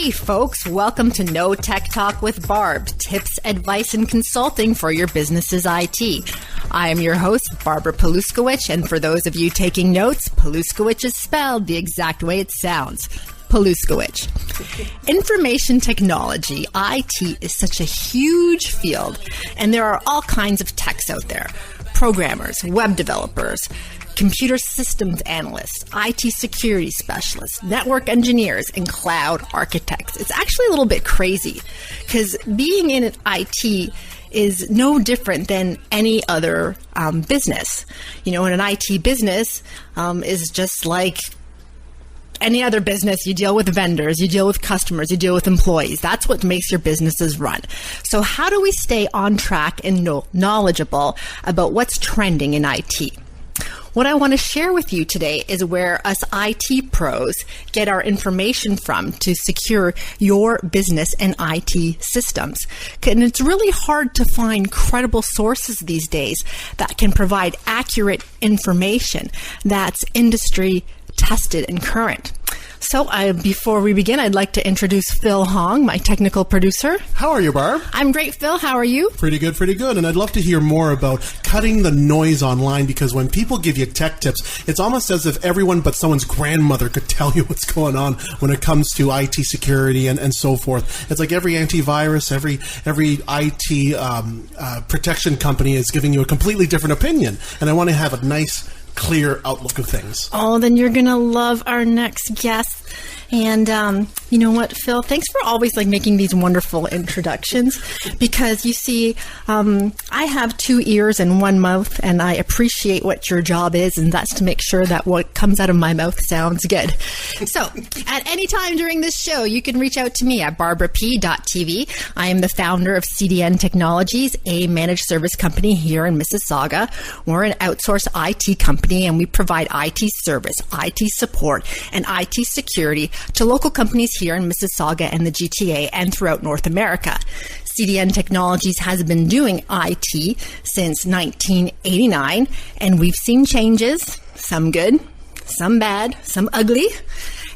Hey folks, welcome to No Tech Talk with Barb, tips, advice, and consulting for your business's IT. I am your host, Barbara Paluszkiewicz, and for those of you taking notes, Paluszkiewicz is spelled the exact way it sounds. Paluszkiewicz. Information technology, IT, is such a huge field, and there are all kinds of techs out there. Programmers, web developers, computer systems analysts, IT security specialists, network engineers, and cloud architects. It's actually a little bit crazy because being in IT is no different than any other business. You know, in an IT business is just like any other business. You deal with vendors, you deal with customers, you deal with employees. That's what makes your businesses run. So how do we stay on track and knowledgeable about what's trending in IT? What I want to share with you today is where us IT pros get our information from to secure your business and IT systems. And it's really hard to find credible sources these days that can provide accurate information that's industry tested and current. So before we begin, I'd like to introduce Phil Hong, my technical producer. How are you, Barb? I'm great, Phil. How are you? Pretty good, pretty good. And I'd love to hear more about cutting the noise online, because when people give you tech tips, it's almost as if everyone but someone's grandmother could tell you what's going on when it comes to IT security and so forth. It's like every antivirus, every IT protection company is giving you a completely different opinion. And I want to have a nice, clear outlook of things. Oh, then you're going to love our next guest. And you know what, Phil? Thanks for always making these wonderful introductions, because you see, I have 2 ears and 1 mouth, and I appreciate what your job is, and that's to make sure that what comes out of my mouth sounds good. So, at any time during this show, you can reach out to me at barbarap.tv. I am the founder of CDN Technologies, a managed service company here in Mississauga. We're an outsourced IT company, and we provide IT service, IT support, and IT security to local companies here in Mississauga and the GTA and throughout North America. CDN Technologies has been doing IT since 1989, and we've seen changes, some good, some bad, some ugly,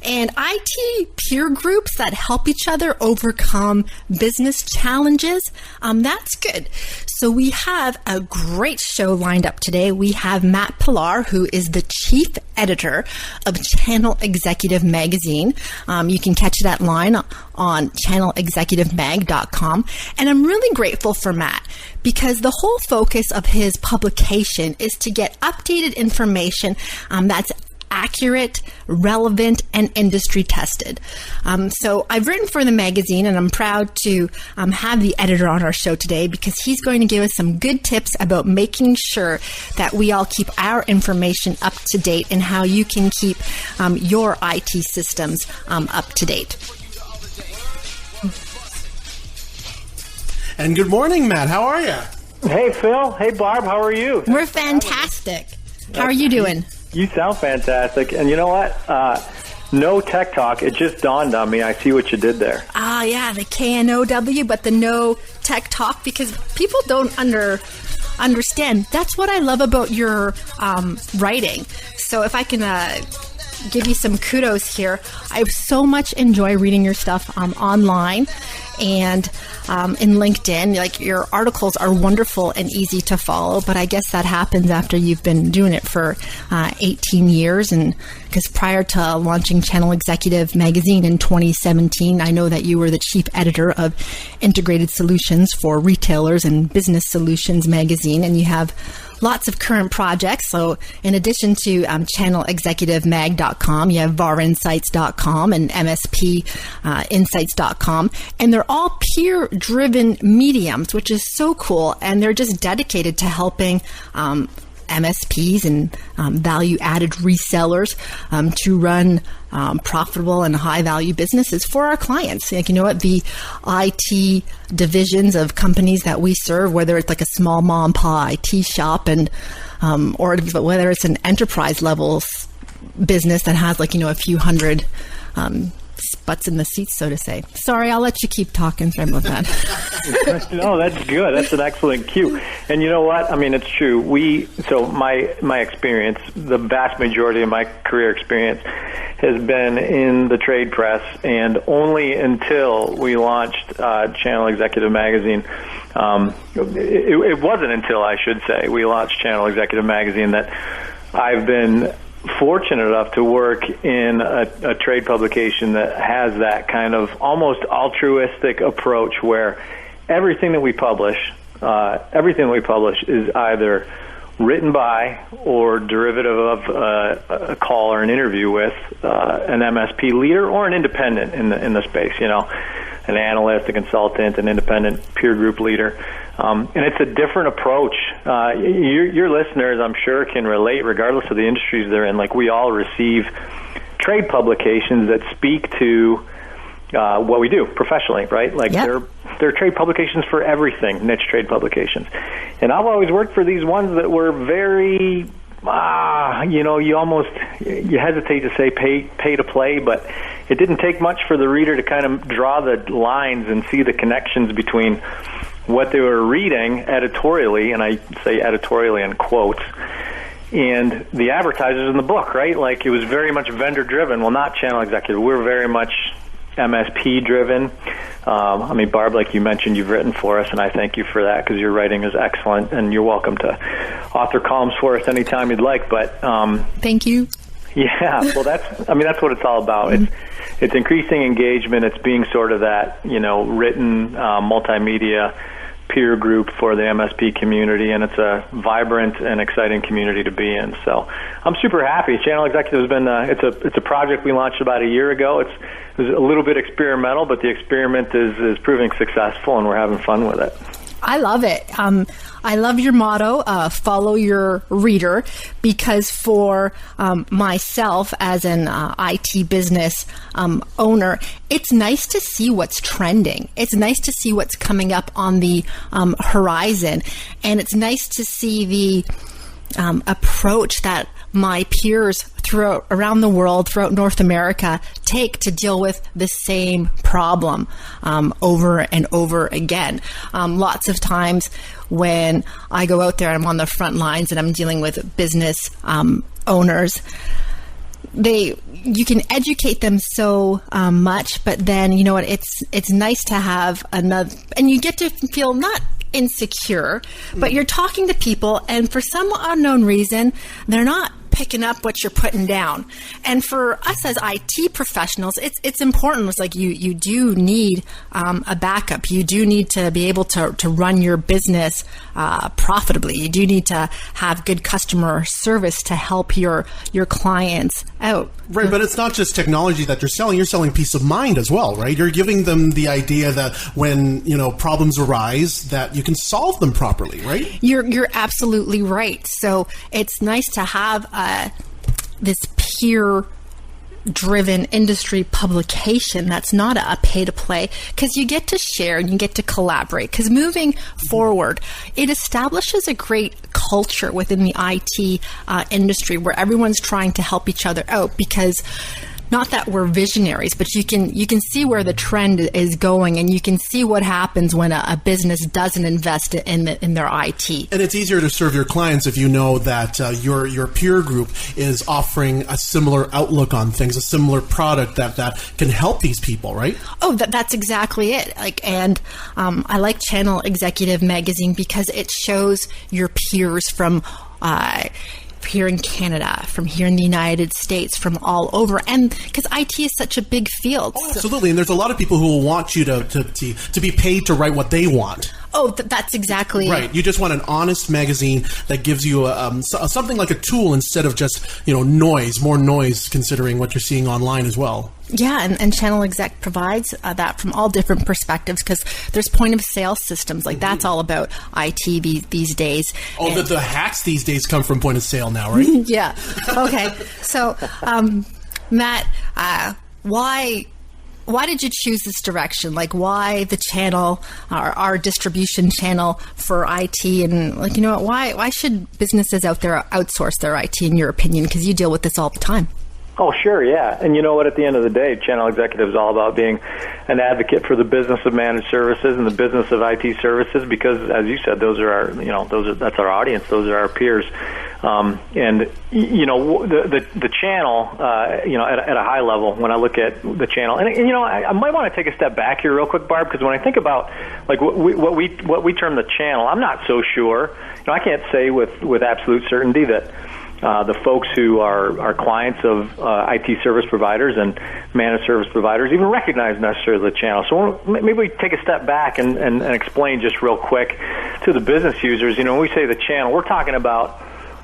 and IT peer groups that help each other overcome business challenges. That's good. So we have a great show lined up today. We have Matt Pilar, who is the chief editor of Channel Executive Magazine. You can catch that line on channelexecutivemag.com. And I'm really grateful for Matt, because the whole focus of his publication is to get updated information that's accurate, relevant, and industry tested. So I've written for the magazine, and I'm proud to have the editor on our show today, because he's going to give us some good tips about making sure that we all keep our information up to date and how you can keep your IT systems up to date. And good morning, Matt. How are you? Hey, Phil. Hey, Barb. How are you? We're fantastic. How are you doing? You sound fantastic. And you know what? No Tech Talk. It just dawned on me. I see what you did there. Yeah, the KNOW, but the No Tech Talk, because people don't understand. That's what I love about your writing. So if I can give you some kudos here, I so much enjoy reading your stuff online and in LinkedIn. Your articles are wonderful and easy to follow, but I guess that happens after you've been doing it for 18 years. And because prior to launching Channel Executive Magazine in 2017, I know that you were the chief editor of Integrated Solutions for Retailers and Business Solutions Magazine, and you have lots of current projects. So in addition to channelexecutivemag.com, you have varinsights.com and mspinsights.com, and they're all peer-driven mediums, which is so cool, and they're just dedicated to helping MSPs and value-added resellers to run profitable and high-value businesses for our clients. The IT divisions of companies that we serve, whether it's a small mom-and-pop IT shop, and or whether it's an enterprise level business that has a few hundred butts in the seats, so to say. Sorry, I'll let you keep talking. Sorry about that. No, that's good. That's an excellent cue. And you know what? I mean, it's true. My experience, the vast majority of my career experience has been in the trade press, and only until we launched Channel Executive Magazine, it wasn't until, I should say, we launched Channel Executive Magazine that I've been fortunate enough to work in a trade publication that has that kind of almost altruistic approach where everything that we publish is either written by or derivative of a call or an interview with an MSP leader or an independent in the space, an analyst, a consultant, an independent peer group leader. And it's a different approach. Your listeners, I'm sure, can relate regardless of the industries they're in. Like, we all receive trade publications that speak to what we do professionally, right? Like, yep. They're trade publications for everything, niche trade publications. And I've always worked for these ones that were very, you hesitate to say pay to play, but it didn't take much for the reader to kind of draw the lines and see the connections between what they were reading editorially, and I say editorially in quotes, and the advertisers in the book, right? Like, it was very much vendor-driven. Well, not Channel Executive. We're very much MSP-driven. Barb, like you mentioned, you've written for us, and I thank you for that because your writing is excellent, and you're welcome to author columns for us anytime you'd like. But thank you. Yeah, well, that's what it's all about. Mm-hmm. It's increasing engagement. It's being sort of that, written multimedia peer group for the MSP community, and it's a vibrant and exciting community to be in. So I'm super happy. Channel Executive has been it's a project we launched about a year ago. It was a little bit experimental, but the experiment is proving successful, and we're having fun with it. I love it. I love your motto, follow your reader, because for myself as an IT business owner, it's nice to see what's trending. It's nice to see what's coming up on the horizon. And it's nice to see the approach that my peers around the world, throughout North America, take to deal with the same problem over and over again. Lots of times when I go out there, I'm on the front lines and I'm dealing with business owners, you can educate them so much, but then, you know what, it's nice to have another, and you get to feel not insecure, but you're talking to people, and for some unknown reason, they're not picking up what you're putting down. And for us as IT professionals, it's important. It's like you do need a backup. You do need to be able to run your business profitably. You do need to have good customer service to help your clients out. Right, but it's not just technology that you're selling peace of mind as well, right? You're giving them the idea that when, problems arise, that you can solve them properly, right? You're absolutely right. So it's nice to have this peer-driven industry publication that's not a pay-to-play, because you get to share and you get to collaborate. Because moving forward, it establishes a great culture within the IT industry where everyone's trying to help each other out, because not that we're visionaries, but you can see where the trend is going, and you can see what happens when a business doesn't invest in their IT. And it's easier to serve your clients if you know that your peer group is offering a similar outlook on things, a similar product that can help these people, right? Oh, that's exactly it. I like Channel Executive Magazine because it shows your peers from here in Canada, from here in the United States, from all over, and because IT is such a big field. Oh, absolutely, and there's a lot of people who will want you to be paid to write what they want. Oh, that's exactly right. You just want an honest magazine that gives you something like a tool instead of just more noise, considering what you're seeing online as well. Yeah, and Channel Exec provides that from all different perspectives, because there's point of sale systems. That's all about IT these days. Oh, the hacks these days come from point of sale now, right? Yeah. Okay. So, Matt, why did you choose this direction? Why the channel, our distribution channel for IT? And why should businesses out there outsource their IT, in your opinion? Because you deal with this all the time. Oh, sure, yeah. And you know what? At the end of the day, channel executive is all about being an advocate for the business of managed services and the business of IT services, because, as you said, those are our, that's our audience. Those are our peers. And the channel, at a high level, when I look at the channel, and I might want to take a step back here real quick, Barb, because when I think about like what we term the channel, I'm not so sure. I can't say with absolute certainty that the folks who are clients of IT service providers and managed service providers even recognize necessarily the channel. So maybe we take a step back and explain just real quick to the business users. When we say the channel, we're talking about,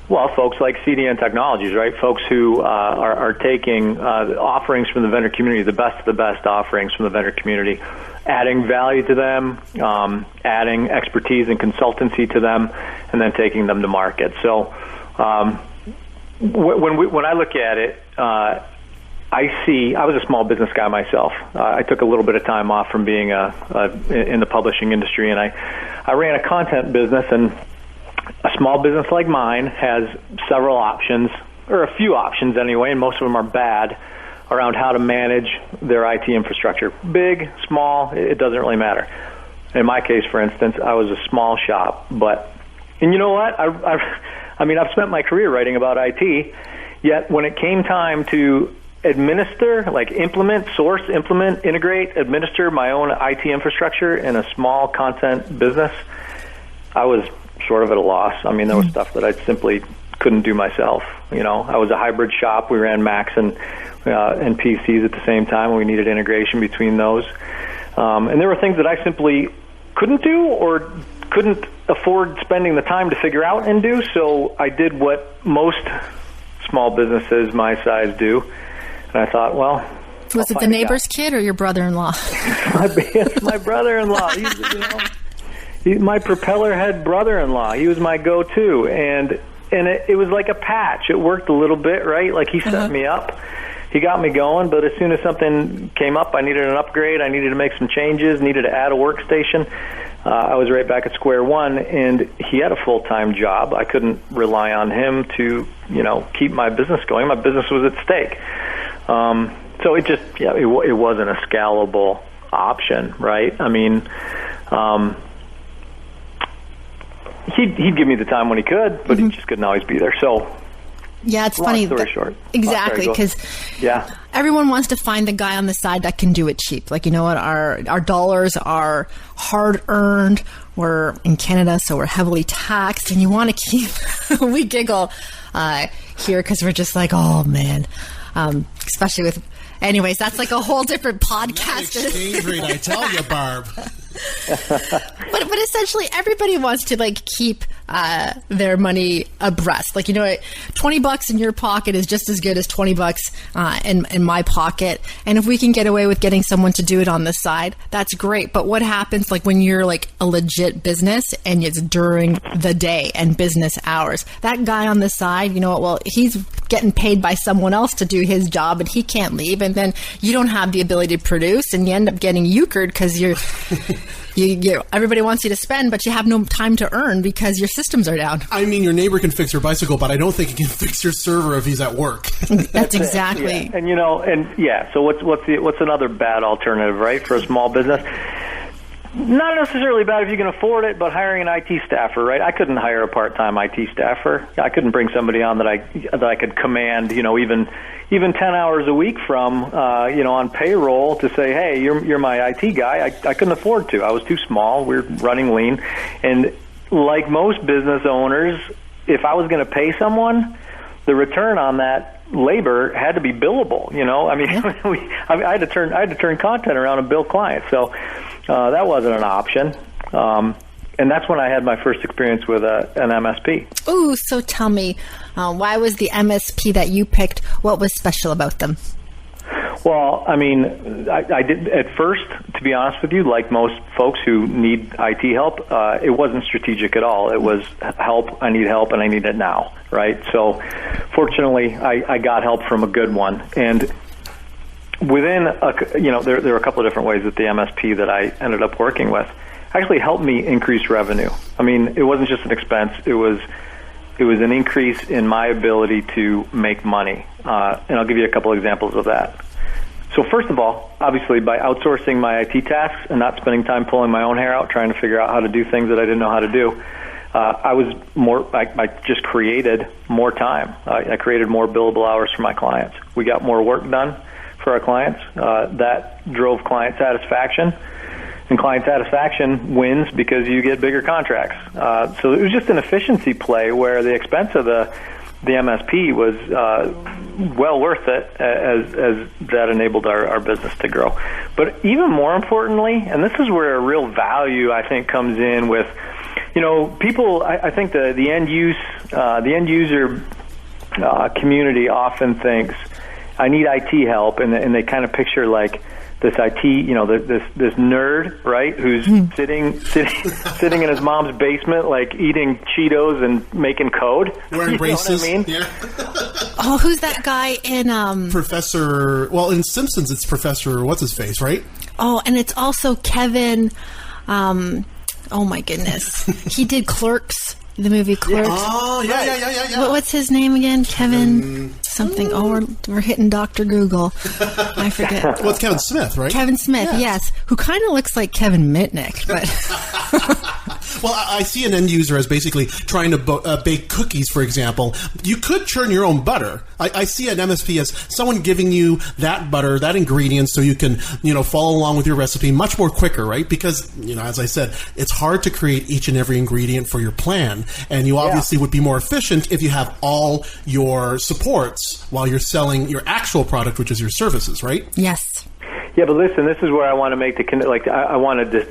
well, folks like CDN Technologies, right? Folks who are taking offerings from the vendor community, the best of the best offerings from the vendor community, adding value to them, adding expertise and consultancy to them, and then taking them to market. So when I look at it, I was a small business guy myself. I took a little bit of time off from being in the publishing industry, and I ran a content business. And a small business like mine has several options, or a few options anyway, and most of them are bad, around how to manage their IT infrastructure. Big, small, it doesn't really matter. In my case, for instance, I was a small shop, and you know what? I've spent my career writing about IT, yet when it came time to administer, like implement, integrate, administer my own IT infrastructure in a small content business, I was sort of at a loss. There was stuff that I simply couldn't do myself. I was a hybrid shop. We ran Macs and PCs at the same time, and we needed integration between those. And there were things that I simply couldn't do or couldn't afford spending the time to figure out and do, so I did what most small businesses my size do. And I thought, well... Was it the neighbor's kid or your brother-in-law? my brother-in-law. He's my propeller head brother-in-law. He was my go-to, and it was like a patch. It worked a little bit, right? Like he set me up. He got me going, but as soon as something came up, I needed an upgrade, I needed to make some changes, needed to add a workstation, I was right back at square one, and he had a full-time job. I couldn't rely on him to, keep my business going. My business was at stake. So it just, it wasn't a scalable option, right? He'd give me the time when he could, but he just couldn't always be there. So, yeah, it's funny. Long story short. Exactly, because everyone wants to find the guy on the side that can do it cheap. Like, you know what? Our dollars are hard earned. We're in Canada, so we're heavily taxed, and you want to keep. We giggle here because we're just like, oh man, especially with. Anyways, that's like a whole different podcast. That exchange rate, I tell you, Barb. But essentially, everybody wants to keep their money abreast. Like, $20 in your pocket is just as good as $20 in my pocket. And if we can get away with getting someone to do it on the side, that's great. But what happens when you're a legit business and it's during the day and business hours? That guy on the side, he's getting paid by someone else to do his job, and he can't leave. And then you don't have the ability to produce, and you end up getting euchred because you're. Everybody wants you to spend, but you have no time to earn because your systems are down. Your neighbor can fix your bicycle, but I don't think he can fix your server if he's at work. That's exactly. Yeah. So what's another bad alternative, right, for a small business? Not necessarily bad if you can afford it, but hiring an IT staffer, right? I couldn't hire a part-time IT staffer. I couldn't bring somebody on that I could command, even 10 hours a week from, on payroll to say, hey, you're my IT guy. I couldn't afford to. I was too small. We're running lean. And like most business owners, if I was going to pay someone, the return on that labor had to be billable. I had to turn content around and bill clients. So that wasn't an option. And that's when I had my first experience with an MSP. Ooh, so tell me, why was the MSP that you picked, what was special about them? Well, I did at first, to be honest with you, like most folks who need IT help, it wasn't strategic at all. It was help, I need help, and I need it now, right? So fortunately, I got help from a good one. And within, there were a couple of different ways that the MSP that I ended up working with actually helped me increase revenue. It wasn't just an expense. It was it was an increase in my ability to make money. And I'll give you a couple examples of that. So first of all, obviously, by outsourcing my IT tasks and not spending time pulling my own hair out, trying to figure out how to do things that I didn't know how to do, I just created more time. I created more billable hours for my clients. We got more work done for our clients. That drove client satisfaction. And client satisfaction wins because you get bigger contracts. So it was just an efficiency play where the expense of the MSP was well worth it as that enabled our business to grow. But even more importantly, and this is where a real value I think comes in with, people. I think the end user community often thinks I need IT help, and they kind of picture like this IT, this nerd, right, who's sitting in his mom's basement, like eating Cheetos and making code. Wearing braces. Know what I mean? Yeah. Oh, who's that guy in Professor? Well, in Simpsons, it's Professor what's his face, right? Oh, and it's also Kevin. Oh my goodness, he did Clerks. The movie Clerks. Oh, yeah. What's his name again? Kevin something. Oh, we're hitting Dr. Google. I forget. Well, it's Kevin Smith, right? Kevin Smith, yes. Who kind of looks like Kevin Mitnick, but... Well, I see an end user as basically trying to bake cookies, for example. You could churn your own butter. I see an MSP as someone giving you that butter, that ingredient, so you can, follow along with your recipe much more quicker, right? Because, as I said, it's hard to create each and every ingredient for your plan, and you obviously would be more efficient if you have all your supports while you're selling your actual product, which is your services, right? Yes. Yeah, but listen, this is where I want to make I want to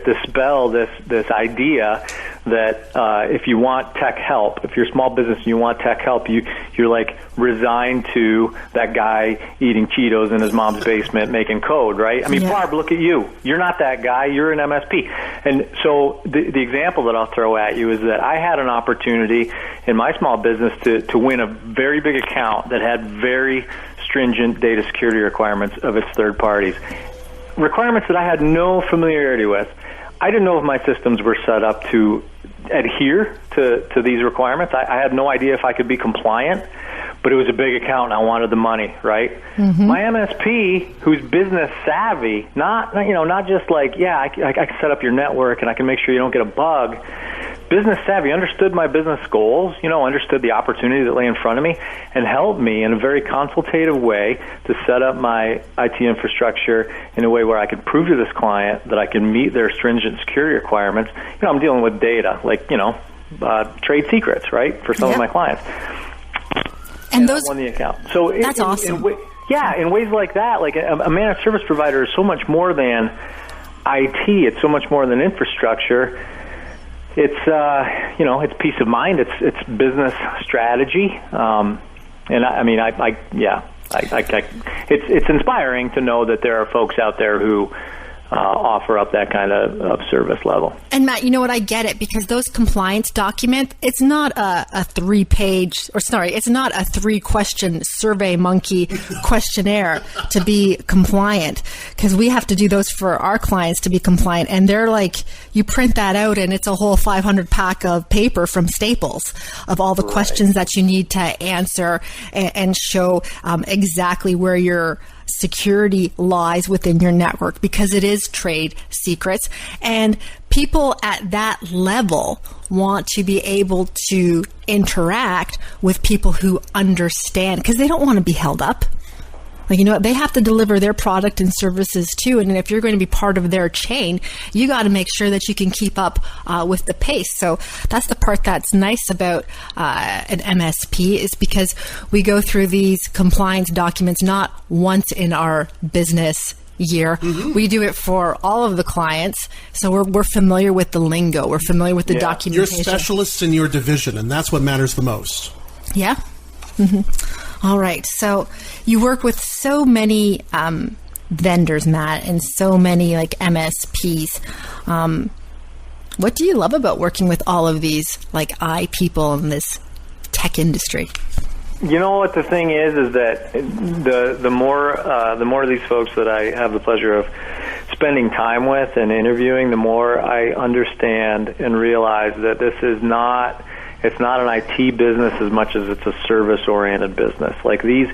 dispel this idea that if you want tech help, if you're a small business and you want tech help, you're like resigned to that guy eating Cheetos in his mom's basement making code, right? I mean, Barb, look at you. You're not that guy. You're an MSP. And so the example that I'll throw at you is that I had an opportunity in my small business to win a very big account that had very stringent data security requirements of its third parties. Requirements that I had no familiarity with. I didn't know if my systems were set up to adhere to these requirements. I had no idea if I could be compliant, but it was a big account and I wanted the money, right? Mm-hmm. My MSP, who's business savvy, not just like, I can set up your network and I can make sure you don't get a bug. Business savvy, understood my business goals, understood the opportunity that lay in front of me, and helped me in a very consultative way to set up my IT infrastructure in a way where I could prove to this client that I can meet their stringent security requirements. I'm dealing with data, like, trade secrets, right, for some of my clients. And those I won the account. So that's awesome. In ways like that, like a managed service provider is so much more than IT. It's so much more than infrastructure. It's it's peace of mind. It's business strategy, and it's inspiring to know that there are folks out there who offer up that kind of service level. And Matt, you know what? I get it, because those compliance documents, it's not a 3-question Survey Monkey questionnaire to be compliant, because we have to do those for our clients to be compliant. And they're like, you print that out and it's a whole 500 pack of paper from Staples of all the questions that you need to answer and show exactly where your security lies within your network, because it is trade secrets. And people at that level want to be able to interact with people who understand, because they don't want to be held up. Like, they have to deliver their product and services too. And if you're going to be part of their chain, you got to make sure that you can keep up with the pace. So that's the part that's nice about an MSP, is because we go through these compliance documents not once in our business year. Mm-hmm. We do it for all of the clients. So we're familiar with the lingo. We're familiar with the documentation. You're specialists in your division, and that's what matters the most. Yeah. Mm-hmm. All right. So you work with so many vendors, Matt, and so many like MSPs. What do you love about working with all of these people in this tech industry? You know what the thing is that the more of these folks that I have the pleasure of spending time with and interviewing, the more I understand and realize that this is not It's not an IT business as much as it's a service-oriented business. Like, these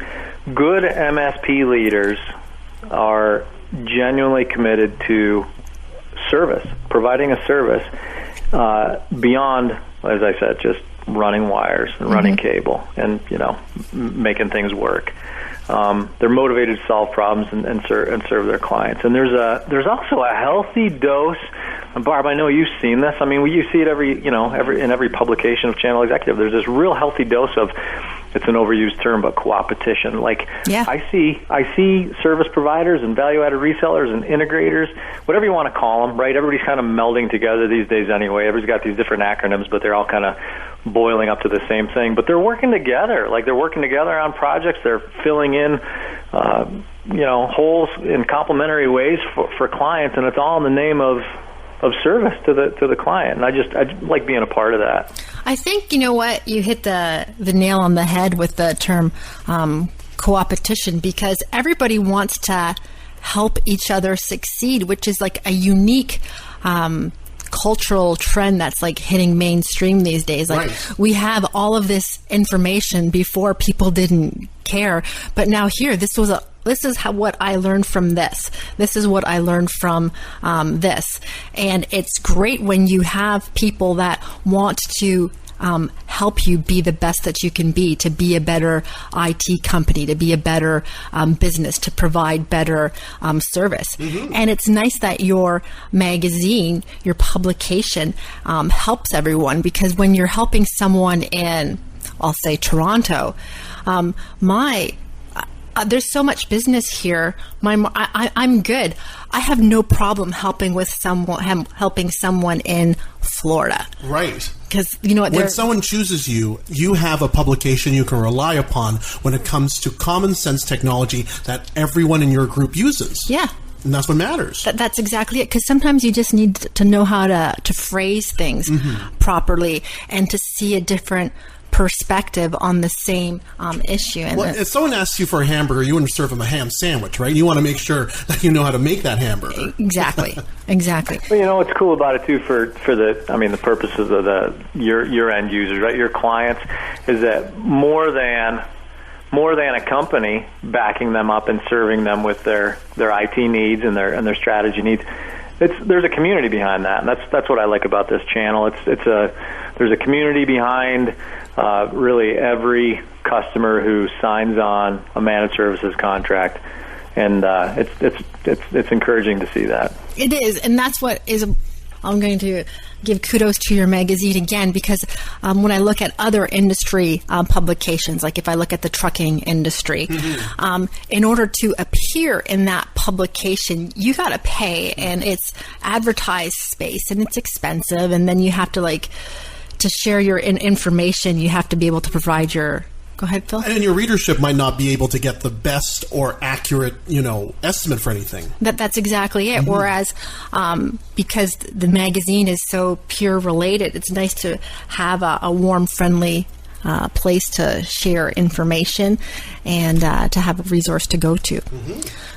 good MSP leaders are genuinely committed to service, providing a service beyond, as I said, just running wires and running cable and, making things work. They're motivated to solve problems and serve their clients. And there's also a healthy dose. And Barb, I know you've seen this. I mean, you see it in every publication of Channel Executive. There's this real healthy dose of, it's an overused term, but coopetition. Like, I see service providers and value-added resellers and integrators, whatever you want to call them, right? Everybody's kind of melding together these days anyway. Everybody's got these different acronyms, but they're all kind of boiling up to the same thing. But they're working together. Like, they're working together on projects. They're filling in, holes in complementary ways for clients, and it's all in the name of service to the client. And I like being a part of that. I think, you know what, you hit the nail on the head with the term coopetition, because everybody wants to help each other succeed, which is like a unique cultural trend that's like hitting mainstream these days. Like, we have all of this information before people didn't care, but now here, this is what I learned from this. This is what I learned from this. And it's great when you have people that want to help you be the best that you can be, to be a better IT company, to be a better business, to provide better service. And it's nice that your magazine, your publication, helps everyone, because when you're helping someone in, I'll say, Toronto, there's so much business here. I'm good. I have no problem helping someone in Florida. Right. Because you know what? When someone chooses you, you have a publication you can rely upon when it comes to common sense technology that everyone in your group uses. Yeah. And that's what matters. That's exactly it. Because sometimes you just need to know how to phrase things properly and to see a different perspective on the same issue. And if someone asks you for a hamburger, you want to serve them a ham sandwich, right? You want to make sure that you know how to make that hamburger. Exactly. Well, what's cool about it too, for the purposes of your end users, right? Your clients, is that more than a company backing them up and serving them with their IT needs and their strategy needs. There's a community behind that, and that's what I like about this channel. There's a community behind really every customer who signs on a managed services contract, and it's encouraging to see that. It is, and that's what is. I'm going to give kudos to your magazine again, because when I look at other industry publications, like if I look at the trucking industry, in order to appear in that publication, you got to pay, and it's advertised space, and it's expensive, and then you have to share your information, you have to be able to provide your... Go ahead, Phil. And your readership might not be able to get the best or accurate, estimate for anything. That's exactly it. Whereas, because the magazine is so peer related, it's nice to have a warm, friendly place to share information and to have a resource to go to.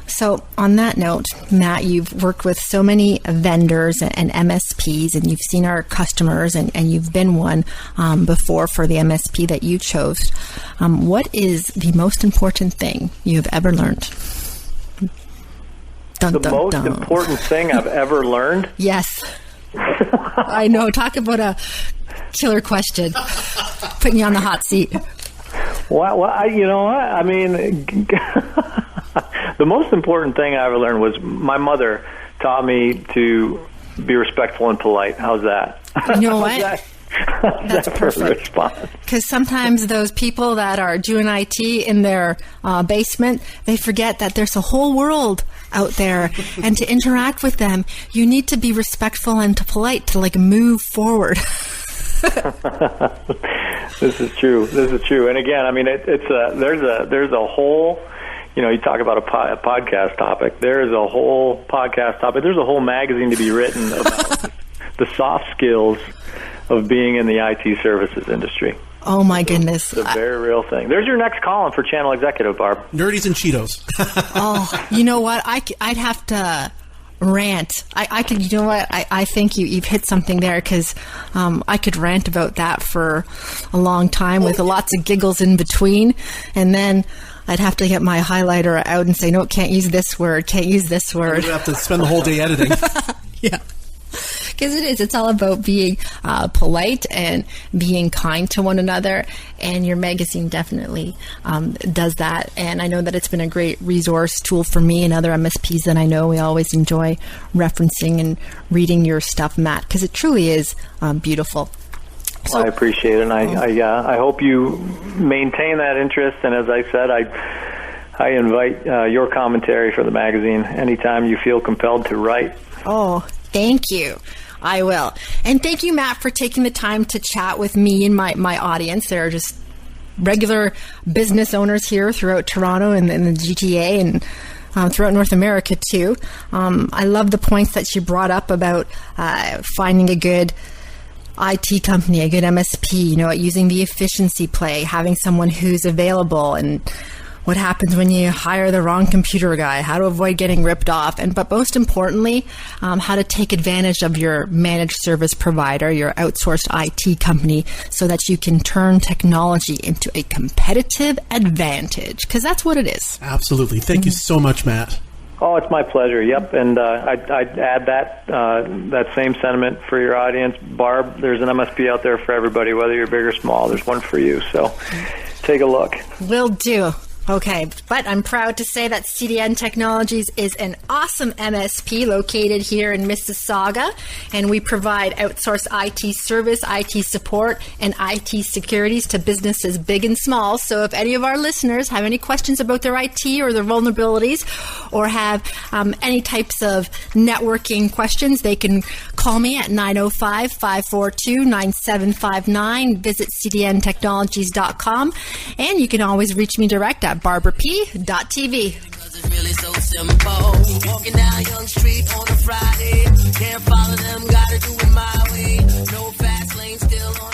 So on that note, Matt, you've worked with so many vendors and MSPs, and you've seen our customers, and you've been one before for the MSP that you chose. What is the most important thing you have ever learned? The most important thing I've ever learned? Yes. I know. Talk about a killer question. Putting you on the hot seat. Well, you know what? I mean, the most important thing I ever learned was my mother taught me to be respectful and polite. How's that? You know what? That's perfect. Because sometimes those people that are doing IT in their basement, they forget that there's a whole world out there, and to interact with them, you need to be respectful and polite to move forward. This is true. And again, I mean, there's a whole, you talk about a podcast topic. There is a whole podcast topic. There's a whole magazine to be written about the soft skills of being in the IT services industry. Oh my goodness. It's a very real thing. There's your next column for Channel Executive, Barb. Nerdies and Cheetos. Oh, you know what? I'd have to rant. I could, you know what? I think you've hit something there, because I could rant about that for a long time with lots of giggles in between, and then I'd have to get my highlighter out and say, no, can't use this word, can't use this word. You have to spend the whole day editing. Yeah. Because it's all about being polite and being kind to one another, and your magazine definitely does that. And I know that it's been a great resource tool for me and other MSPs that I know. We always enjoy referencing and reading your stuff, Matt, because it truly is beautiful. So, I appreciate it, and I hope you maintain that interest. And as I said, I invite your commentary for the magazine anytime you feel compelled to write. Oh, thank you. I will. And thank you, Matt, for taking the time to chat with me and my audience. They're just regular business owners here throughout Toronto and the GTA and throughout North America, too. I love the points that you brought up about finding a good IT company, a good MSP, using the efficiency play, having someone who's available, and what happens when you hire the wrong computer guy, how to avoid getting ripped off, but most importantly, how to take advantage of your managed service provider, your outsourced IT company, so that you can turn technology into a competitive advantage, because that's what it is. Absolutely. Thank you so much, Matt. Oh, it's my pleasure. Yep, and I'd add that same sentiment for your audience. Barb, there's an MSP out there for everybody, whether you're big or small. There's one for you, so take a look. Will do. Okay, but I'm proud to say that CDN Technologies is an awesome MSP located here in Mississauga, and we provide outsourced IT service, IT support, and IT securities to businesses big and small. So if any of our listeners have any questions about their IT or their vulnerabilities, or have any types of networking questions, they can call me at 905-542-9759. Visit cdntechnologies.com, and you can always reach me direct at barberp.tv. Because it's really so simple. Walking down Young Street on a Friday. Can't follow them, gotta do it my way. No fast lane, still on